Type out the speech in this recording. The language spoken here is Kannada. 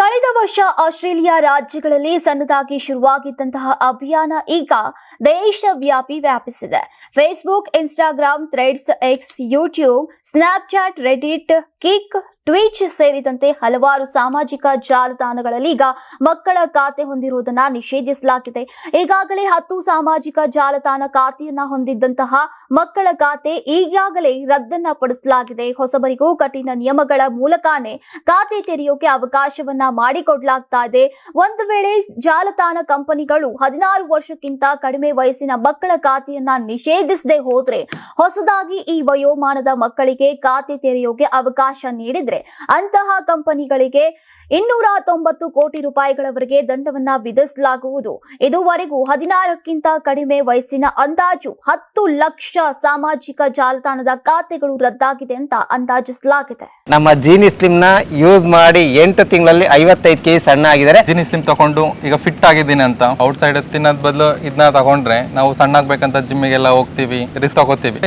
ಕಳೆದ ವರ್ಷ ಆಸ್ಟ್ರೇಲಿಯಾ ರಾಜ್ಯಗಳಲ್ಲಿ ಸಣ್ಣದಾಗಿ ಶುರುವಾಗಿದ್ದಂತಹ ಅಭಿಯಾನ ಈಗ ದೇಶವ್ಯಾಪಿ ವ್ಯಾಪಿಸಿದೆ. Facebook, Instagram, Threads, X, YouTube, Snapchat, Reddit, Kik, Twitch ಸೇರಿದಂತೆ ಹಲವಾರು ಸಾಮಾಜಿಕ ಜಾಲತಾಣಗಳಲ್ಲಿ ಈಗ ಮಕ್ಕಳ ಖಾತೆ ಹೊಂದಿರುವುದನ್ನು ನಿಷೇಧಿಸಲಾಗಿದೆ. ಈಗಾಗಲೇ 10 ಸಾಮಾಜಿಕ ಜಾಲತಾಣ ಖಾತೆಯನ್ನ ಹೊಂದಿದ್ದಂತಹ ಮಕ್ಕಳ ಖಾತೆ ಈಗಾಗಲೇ ರದ್ದನ್ನ ಪಡಿಸಲಾಗಿದೆ. ಹೊಸಬರಿಗೂ ಕಠಿಣ ನಿಯಮಗಳ ಮೂಲಕನೇ ಖಾತೆ ತೆರೆಯೋಕೆ ಅವಕಾಶವನ್ನ ಮಾಡಿಕೊಡಲಾಗ್ತಾ ಇದೆ. ಒಂದು ವೇಳೆ ಜಾಲತಾಣ ಕಂಪನಿಗಳು 16 ವರ್ಷಕ್ಕಿಂತ ಕಡಿಮೆ ವಯಸ್ಸಿನ ಮಕ್ಕಳ ಖಾತೆಯನ್ನ ನಿಷೇಧಿಸದೆ ಹೋದ್ರೆ, ಹೊಸದಾಗಿ ಈ ವಯೋಮಾನದ ಮಕ್ಕಳಿಗೆ ಖಾತೆ ತೆರೆಯೋಕೆ ಅವಕಾಶ ನೀಡಿದ್ರೆ ಅಂತಹ ಕಂಪನಿಗಳಿಗೆ 290 ಕೋಟಿ ರೂಪಾಯಿಗಳವರೆಗೆ ದಂಡವನ್ನ ವಿಧಿಸಲಾಗುವುದು. ಇದುವರೆಗೂ 16ಕ್ಕಿಂತ ಕಡಿಮೆ ವಯಸ್ಸಿನ ಅಂದಾಜು 10 ಲಕ್ಷ ಸಾಮಾಜಿಕ ಜಾಲತಾಣದ ಖಾತೆಗಳು ರದ್ದಾಗಿದೆ ಅಂತ ಅಂದಾಜಿಸಲಾಗಿದೆ. ನಮ್ಮ ಜೀನಿ ಸ್ಲಿಮ್ ನ ಯೂಸ್ ಮಾಡಿ 8 ತಿಂಗಳಲ್ಲಿ 55 kg ಸಣ್ಣ ಆಗಿದ್ದಾರೆ. ಜೀನಿ ಸ್ಲಿಮ್ ತಗೊಂಡು ಈಗ ಫಿಟ್ ಆಗಿದ್ದೀನಿ ಅಂತ ಔಟ್ ಸೈಡ್ ತಿನ್ನೋದ್ ಬದಲು ಇದನ್ನ ತಗೊಂಡ್ರೆ ನಾವು ಸಣ್ಣ ಆಗ್ಬೇಕಂತ ಜಿಮ್ಮಿಗೆಲ್ಲ ಹೋಗ್ತೀವಿ, ರಿಸ್ಕ್ ತಗೋತೀವಿ.